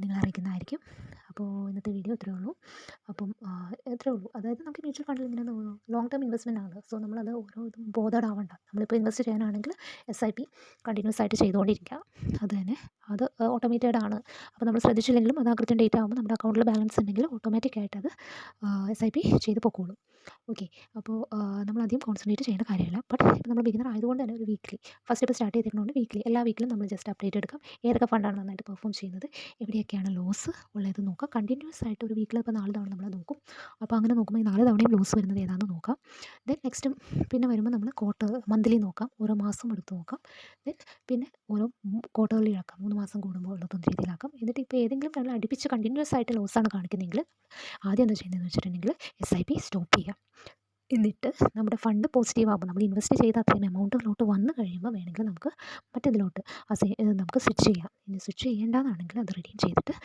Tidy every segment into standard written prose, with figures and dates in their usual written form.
നിങ്ങളെ അറിയിക്കുന്നതായിരിക്കും. അപ്പോൾ ഇന്നത്തെ വീഡിയോ ഇത്രയേ ഉള്ളൂ. അപ്പം ഇത്രയേ ഉള്ളൂ. അതായത് നമുക്ക് മ്യൂച്വൽ ഫണ്ടിൽ ഇങ്ങനെ ലോങ് ടേം ഇൻവെസ്റ്റ്മെൻ്റ് ആണ്. സോ നമ്മളത് ഓരോ ഇതും ബോധേഡ് ആവണ്ട. നമ്മളിപ്പോൾ ഇൻവെസ്റ്റ് ചെയ്യാനാണെങ്കിൽ SIP കണ്ടിന്യൂസ് ആയിട്ട് ചെയ്തുകൊണ്ടിരിക്കുക. അത് തന്നെ അത് ഓട്ടോമേറ്റഡ് ആണ്. അപ്പോൾ നമ്മൾ ശ്രദ്ധിച്ചില്ലെങ്കിലും അത് ആ കൃത്യം ഡേറ്റ് ആകുമ്പോൾ നമ്മുടെ അക്കൗണ്ടിൽ ബാലൻസ് ഉണ്ടെങ്കിൽ ഓട്ടോമാറ്റിക്കായിട്ട് അത് SIP ചെയ്ത് പൊക്കോളും. ഓക്കെ. അപ്പോൾ നമ്മളധികം കോൺസെൻട്രേറ്റ് ചെയ്യേണ്ട കാര്യമില്ല. ബട്ട് ഇപ്പോൾ നമ്മൾ ബിഗിനർ ആയതുകൊണ്ട് തന്നെ ഒരു വീക്ക്ലി ഫസ്റ്റ് ഇപ്പോൾ സ്റ്റാർട്ട് ചെയ്തിരിക്കുന്നതുകൊണ്ട് എല്ലാ വീക്കിലും നമ്മൾ ജസ്റ്റ് അപ്ഡേറ്റ് എടുക്കാം. ഏതൊക്കെ ഫണ്ടാണ് നന്നായിട്ട് പെർഫോം ചെയ്യുന്നത്, എവിടെയൊക്കെയാണ് ലോസ് ഉള്ളത് നോക്കാം. കണ്ടിന്യൂസ് ആയിട്ട് ഒരു വീക്കിൽ ഇപ്പോൾ 4 തവണ നമ്മൾ നോക്കും. അപ്പോൾ അങ്ങനെ നോക്കുമ്പോൾ ഈ 4 തവണയും ലോസ് വരുന്നത് ഏതാണെന്ന് നോക്കാം. ദെൻ നെക്സ്റ്റ് പിന്നെ വരുമ്പോൾ നമ്മൾ മന്ത്ലി നോക്കാം, ഓരോ മാസം എടുത്ത് നോക്കാം. ദെൻ പിന്നെ ഓരോ ക്വാർട്ടർലി ആക്കാം, 3 മാസം കൂടുമ്പോൾ ഉള്ളതൊന്നും രീതിയിലാക്കാം. എന്നിട്ട് ഇപ്പോൾ ഏതെങ്കിലും നമ്മൾ അടുപ്പിച്ച് കണ്ടിന്യൂസ് ആയിട്ട് ലോസാണ് കാണിക്കുന്നതെങ്കിൽ ആദ്യം എന്താ ചെയ്യുന്നതെന്ന് വെച്ചിട്ടുണ്ടെങ്കിൽ SIP സ്റ്റോപ്പ് ചെയ്യുക. എന്നിട്ട് നമ്മുടെ ഫണ്ട് പോസിറ്റീവ് ആകുമ്പോൾ നമ്മൾ ഇൻവെസ്റ്റ് ചെയ്ത അത്രയും എമൗണ്ടിലോട്ട് വന്നു കഴിയുമ്പോൾ വേണമെങ്കിൽ നമുക്ക് മറ്റേതിലോട്ട് നമുക്ക് സ്വിച്ച് ചെയ്യാം. ഇനി സ്വിച്ച് ചെയ്യേണ്ടതാണെങ്കിൽ അത് റിഡീം ചെയ്തിട്ട്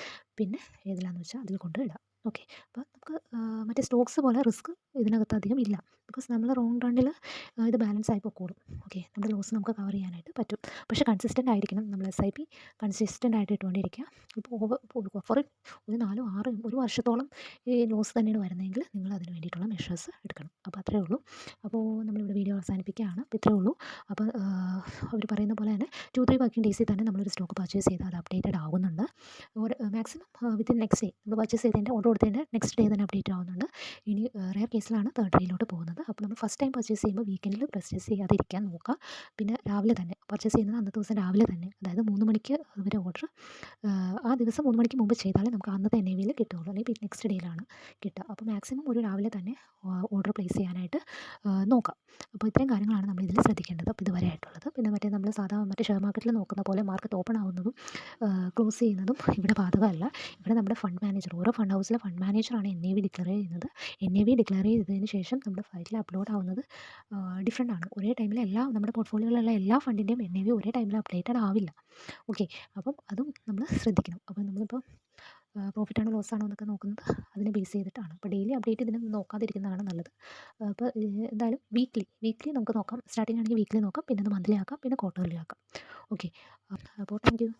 പിന്നെ ഏതിലാണെന്ന് വെച്ചാൽ അതിൽ കൊണ്ട് ഇടാം. ഓക്കെ. അപ്പോൾ നമുക്ക് മറ്റേ സ്റ്റോക്സ് പോലെ റിസ്ക് ഇതിനകത്ത് അധികം ഇല്ല. ബിക്കോസ് നമ്മൾ ലോങ് റണ്ണിൽ ഇത് ബാലൻസ് ആയി പൊക്കോളും. ഓക്കെ. നമ്മുടെ ലോസ് നമുക്ക് കവർ ചെയ്യാനായിട്ട് പറ്റും. പക്ഷേ കൺസിസ്റ്റൻ്റ് ആയിരിക്കണം. നമ്മൾ SIP കൺസിസ്റ്റൻ്റ് ആയിട്ട് ഇട്ടുകൊണ്ടിരിക്കുക. ഇപ്പോൾ ഫോർ ഒരു 4, 6 ഒരു വർഷത്തോളം ഈ ലോസ് തന്നെയാണ് വരുന്നതെങ്കിൽ നിങ്ങൾ അതിന് വേണ്ടിയിട്ടുള്ള മെഷേഴ്സ് എടുക്കണം. അപ്പോൾ അത്രയേ ഉള്ളൂ. അപ്പോൾ നമ്മളിവിടെ വീഡിയോ അവസാനിപ്പിക്കുകയാണ്. അപ്പോൾ ഇത്രയേ ഉള്ളൂ. അപ്പോൾ അവർ പറയുന്ന പോലെ തന്നെ 2-3 വർക്കിംഗ് ഡേയ്സിൽ തന്നെ നമ്മളൊരു സ്റ്റോക്ക് പർച്ചേസ് ചെയ്താൽ അത് അപ്ഡേറ്റഡ് ആവുന്നുണ്ട്. മാക്സിമം വിത്തിൻ നെക്സ്റ്റ് ഡേ നമ്മൾ പർച്ചേസ് ചെയ്തതിൻ്റെ ഓർഡർ കൊടുത്തതിൻ്റെ നെക്സ്റ്റ് ഡേ തന്നെ അപ്ഡേറ്റ് ആവുന്നുണ്ട്. ഇനി റെയർ കേസിലാണ് തേർഡ് ഡേയിലോട്ട് പോകുന്നത്. അപ്പോൾ നമ്മൾ ഫസ്റ്റ് ടൈം പർച്ചേസ് ചെയ്യുമ്പോൾ വീക്കെൻഡിൽ പർച്ചേസ് ചെയ്യാതിരിക്കാൻ നോക്കുക. പിന്നെ രാവിലെ തന്നെ പർച്ചേസ് ചെയ്യുന്നത് അന്നത്തെ ദിവസം രാവിലെ തന്നെ, അതായത് 3 മണിക്ക് വരെ ഓർഡർ ആ ദിവസം 3 മണിക്ക് മുമ്പ് ചെയ്താലേ നമുക്ക് അന്നത്തെ NAVയിൽ കിട്ടുകയുള്ളൂ. അല്ലെങ്കിൽ പിന്നെ നെക്സ്റ്റ് ഡേയിലാണ് കിട്ടുക. അപ്പോൾ മാക്സിമം ഒരു രാവിലെ തന്നെ ഓർഡർ പ്ലേസ് ചെയ്യാനായിട്ട് നോക്കാം. അപ്പോൾ ഇത്രയും കാര്യങ്ങളാണ് നമ്മൾ ഇതിൽ ശ്രദ്ധിക്കേണ്ടത് ഇതുവരെ ആയിട്ടുള്ളത്. പിന്നെ നമ്മൾ മറ്റേ ഷെയർ മാർക്കറ്റിൽ നോക്കുന്ന പോലെ മാർക്കറ്റ് ഓപ്പൺ ആവുന്നതും ക്ലോസ് ചെയ്യുന്നതും ഇവിടെ ബാധകമല്ല. ഇവിടെ നമ്മുടെ ഫണ്ട് മാനേജർ, ഓരോ ഫണ്ട് ഹൗസിലെ ഫണ്ട് മാനേജറാണ് NAV ഡിക്ലെയർ ചെയ്യുന്നത്. NAV ഡിക്ലെയർ ചെയ്തതിന് ശേഷം നമ്മുടെ ഫയലിൽ അപ്ലോഡ് ആവുന്നത് ഡിഫറെൻ്റ് ആണ്. ഒരേ ടൈമിൽ നമ്മുടെ പോർട്ട്ഫോളിയോയിലുള്ള എല്ലാ ഫണ്ടിൻ്റെയും NAV ഒരേ ടൈമിൽ അപ്ഡേറ്റഡ് ആവില്ല. ഓക്കെ. അപ്പം അതും നമ്മൾ ശ്രദ്ധിക്കണം. അപ്പോൾ നമ്മളിപ്പോൾ പ്രോഫിറ്റാണോ ലോസാണോ എന്നൊക്കെ നോക്കുന്നത് അതിനെ ബേസ് ചെയ്തിട്ടാണ്. അപ്പോൾ ഡെയിലി അപ്ഡേറ്റ് ഇതിന് നോക്കാതിരിക്കുന്നതാണ് നല്ലത്. അപ്പോൾ എന്തായാലും വീക്ക്ലി നമുക്ക് നോക്കാം. സ്റ്റാർട്ടിംഗ് ആണെങ്കിൽ വീക്ക്ലി നോക്കാം, പിന്നെ അത് മന്ത്ലി ആക്കാം, പിന്നെ ക്വാർട്ടർലി ആക്കാം. ഓക്കെ. അപ്പോൾ താങ്ക് യു.